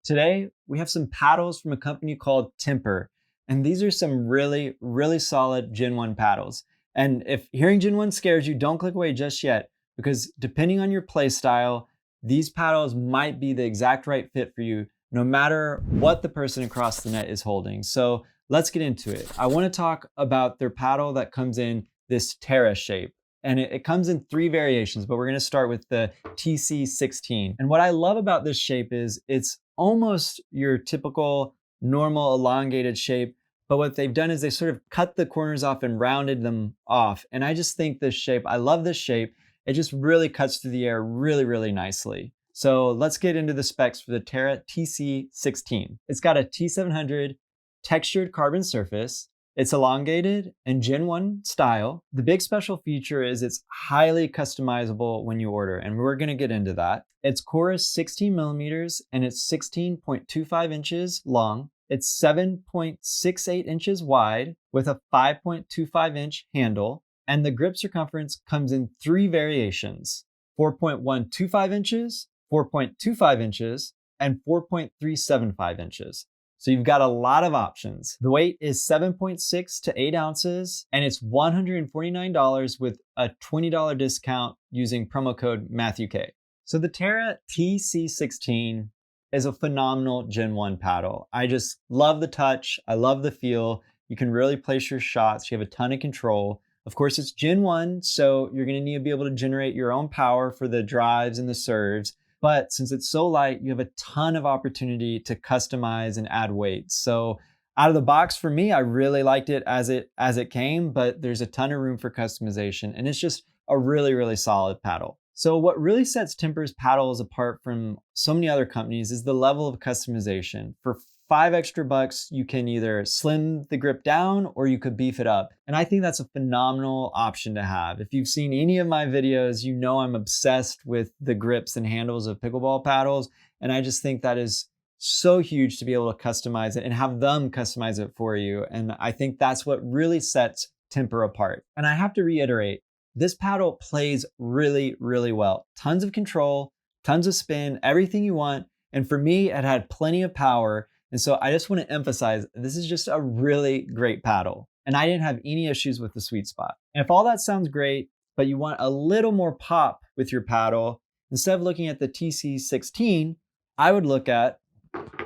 Today, we have some paddles from a company called Temper, and these are some really, really solid Gen 1 paddles. And if hearing Gen 1 scares you, don't click away just yet, because depending on your play style, these paddles might be the exact right fit for you, no matter what the person across the net is holding. So let's get into it. I want to talk about their paddle that comes in this Terra shape. And it comes in 3 variations, but we're gonna start with the TC16. And what I love about this shape is it's almost your typical normal elongated shape, but what they've done is they sort of cut the corners off and rounded them off. And I just think this shape, I love this shape. It just really cuts through the air really, really nicely. So let's get into the specs for the Terra TC16. It's got a T700 textured carbon surface. It's elongated and Gen 1 style. The big special feature is it's highly customizable when you order, and we're gonna get into that. Its core is 16 millimeters and it's 16.25 inches long. It's 7.68 inches wide with a 5.25 inch handle, and the grip circumference comes in 3 variations: 4.125 inches, 4.25 inches, and 4.375 inches. So you've got a lot of options. The weight is 7.6 to 8 ounces, and it's $149 with a $20 discount using promo code MatthewK. So the Terra TC16 is a phenomenal Gen 1 paddle. I just love the touch. I love the feel. You can really place your shots. You have a ton of control. Of course, it's Gen 1, so you're gonna need to be able to generate your own power for the drives and the serves. But since it's so light, you have a ton of opportunity to customize and add weights. So out of the box for me, I really liked it as it came, but there's a ton of room for customization, and it's just a really, really solid paddle. So what really sets Temper's paddles apart from so many other companies is the level of customization. For $5 extra, you can either slim the grip down or you could beef it up. And I think that's a phenomenal option to have. If you've seen any of my videos, you know I'm obsessed with the grips and handles of pickleball paddles. And I just think that is so huge to be able to customize it and have them customize it for you. And I think that's what really sets Temper apart. And I have to reiterate, this paddle plays really, really well. Tons of control, tons of spin, everything you want. And for me, it had plenty of power. And so I just want to emphasize, this is just a really great paddle. And I didn't have any issues with the sweet spot. And if all that sounds great, but you want a little more pop with your paddle, instead of looking at the TC16, I would look at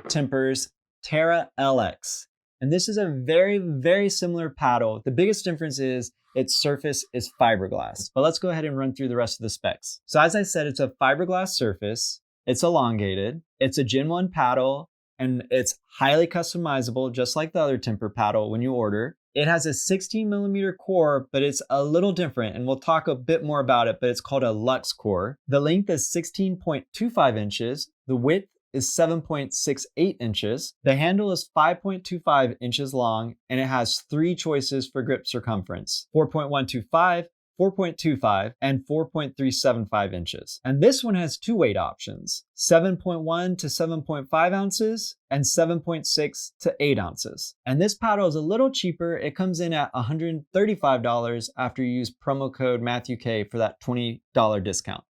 Temper's Terra LX. And this is a very, very similar paddle. The biggest difference is its surface is fiberglass. But let's go ahead and run through the rest of the specs. So as I said, it's a fiberglass surface. It's elongated. It's a Gen 1 paddle, and it's highly customizable, just like the other Temper paddle when you order. It has a 16 millimeter core, but it's a little different, and we'll talk a bit more about it, but it's called a Luxe Core. The length is 16.25 inches. The width is 7.68 inches. The handle is 5.25 inches long, and it has 3 choices for grip circumference: 4.125, 4.25, and 4.375 inches. And this one has 2 weight options: 7.1 to 7.5 ounces and 7.6 to 8 ounces. And this paddle is a little cheaper. It comes in at $135 after you use promo code MatthewK for that $20 discount.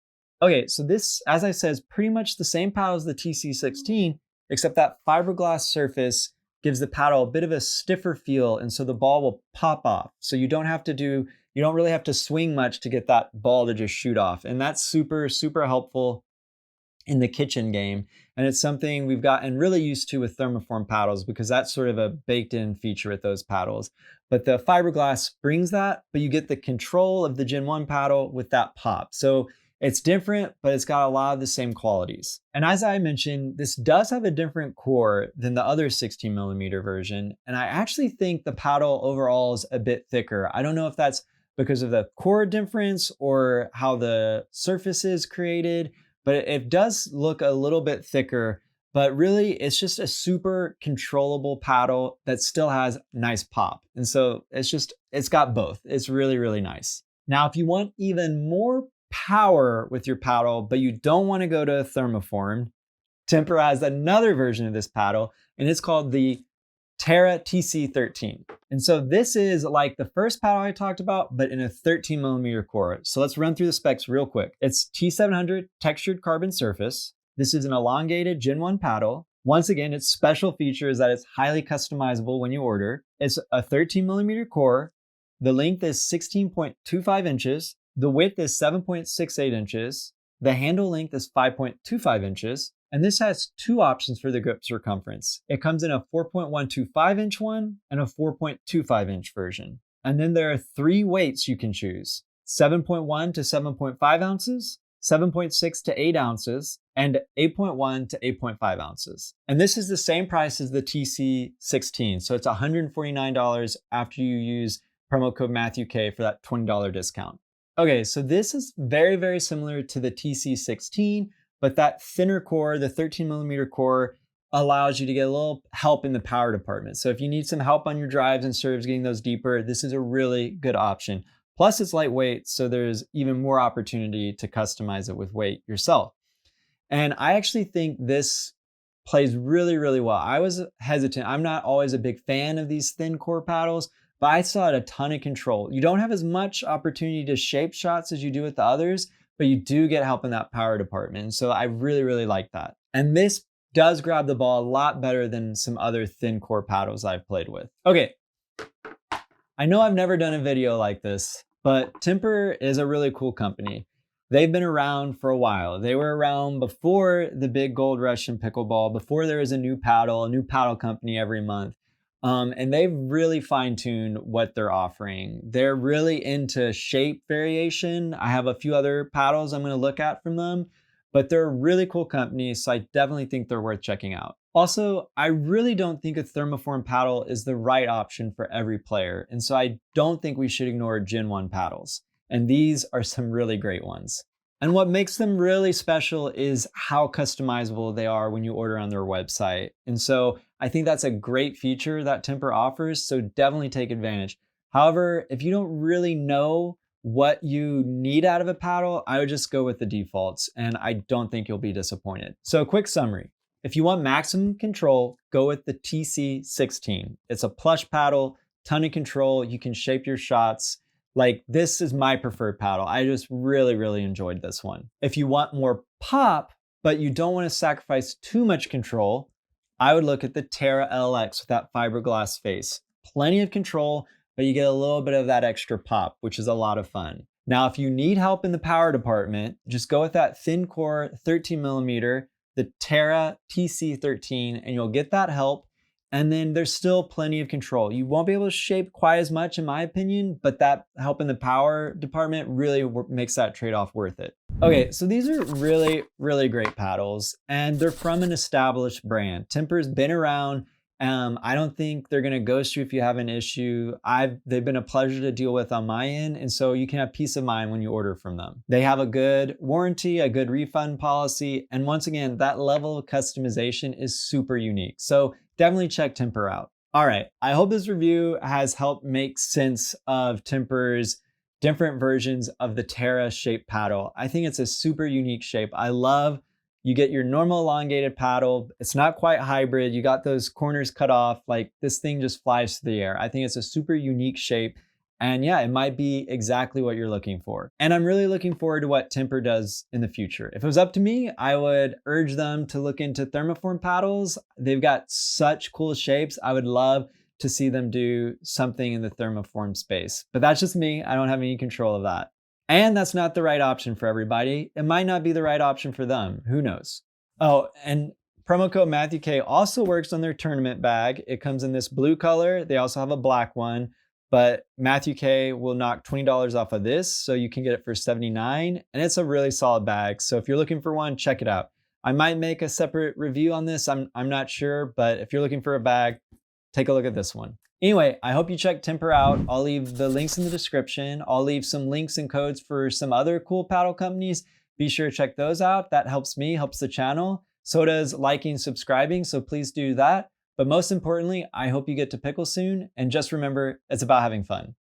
Okay, so this, as I said, is pretty much the same paddle as the TC16, except that fiberglass surface gives the paddle a bit of a stiffer feel, and so the ball will pop off. So you don't really have to swing much to get that ball to just shoot off. And that's super, super helpful in the kitchen game. And it's something we've gotten really used to with thermoform paddles, because that's sort of a baked in feature with those paddles. But the fiberglass brings that, but you get the control of the Gen 1 paddle with that pop. So it's different, but it's got a lot of the same qualities. And as I mentioned, this does have a different core than the other 16 millimeter version. And I actually think the paddle overall is a bit thicker. I don't know if that's because of the core difference or how the surface is created, but it does look a little bit thicker. But really, it's just a super controllable paddle that still has nice pop. And so it's got both. It's really, really nice. Now, if you want even more power with your paddle, but you don't want to go to a thermoform, Temper has another version of this paddle, and it's called the Terra TC13. And so this is like the first paddle I talked about, but in a 13 millimeter core. So let's run through the specs real quick. It's T700 textured carbon surface. This is an elongated Gen 1 paddle. Once again, its special feature is that it's highly customizable when you order. It's a 13mm core. The length is 16.25 inches. The width is 7.68 inches. The handle length is 5.25 inches. And this has two options for the grip circumference. It comes in a 4.125 inch one and a 4.25 inch version. And then there are three weights you can choose: 7.1 to 7.5 ounces, 7.6 to 8 ounces, and 8.1 to 8.5 ounces. And this is the same price as the TC16. So it's $149 after you use promo code MatthewK for that $20 discount. Okay, so this is very, very similar to the TC16, but that thinner core, the 13mm core, allows you to get a little help in the power department. So if you need some help on your drives and serves getting those deeper, this is a really good option. Plus it's lightweight, so there's even more opportunity to customize it with weight yourself. And I actually think this plays really, really well. I was hesitant. I'm not always a big fan of these thin core paddles, but I saw a ton of control. You don't have as much opportunity to shape shots as you do with the others, but you do get help in that power department. So I really, really like that. And this does grab the ball a lot better than some other thin core paddles I've played with. Okay, I know I've never done a video like this, but Timper is a really cool company. They've been around for a while. They were around before the big gold rush in pickleball, before there was a new paddle company every month. And they've really fine-tuned what they're offering. They're really into shape variation. I have a few other paddles I'm gonna look at from them, but they're a really cool company, so I definitely think they're worth checking out. Also, I really don't think a thermoform paddle is the right option for every player, and so I don't think we should ignore Gen 1 paddles. And these are some really great ones. And what makes them really special is how customizable they are when you order on their website. And so I think that's a great feature that Timper offers, so definitely take advantage. However, if you don't really know what you need out of a paddle, I would just go with the defaults, and I don't think you'll be disappointed. So a quick summary. If you want maximum control, go with the TC16. It's a plush paddle, ton of control, you can shape your shots. Like, this is my preferred paddle. I just really, really enjoyed this one. If you want more pop, but you don't want to sacrifice too much control, I would look at the Terra LX with that fiberglass face. Plenty of control, but you get a little bit of that extra pop, which is a lot of fun. Now, if you need help in the power department, just go with that thin core 13mm, the Terra TC13, and you'll get that help. And then there's still plenty of control. You won't be able to shape quite as much, in my opinion, but that help in the power department really makes that trade-off worth it. Okay, so these are really, really great paddles, and they're from an established brand. Timper's been around. I don't think they're gonna ghost you if you have an issue. They've been a pleasure to deal with on my end, and so you can have peace of mind when you order from them. They have a good warranty, a good refund policy, and once again, that level of customization is super unique. So definitely check Timper out. All right, I hope this review has helped make sense of Timper's different versions of the Terra shaped paddle. I think it's a super unique shape. I love you get your normal elongated paddle. It's not quite hybrid. You got those corners cut off. Like, this thing just flies through the air. I think it's a super unique shape. And yeah, it might be exactly what you're looking for. And I'm really looking forward to what Timper does in the future. If it was up to me, I would urge them to look into thermoform paddles. They've got such cool shapes. I would love to see them do something in the thermoform space. But that's just me. I don't have any control of that. And that's not the right option for everybody. It might not be the right option for them. Who knows? Oh, and promo code MatthewK also works on their tournament bag. It comes in this blue color. They also have a black one, but MatthewK will knock $20 off of this, so you can get it for $79, and it's a really solid bag. So if you're looking for one, check it out. I might make a separate review on this. I'm not sure, but if you're looking for a bag, take a look at this one. Anyway, I hope you check Timper out. I'll leave the links in the description. I'll leave some links and codes for some other cool paddle companies. Be sure to check those out. That helps me, helps the channel. So does liking, subscribing, so please do that. But most importantly, I hope you get to pickle soon. And just remember, it's about having fun.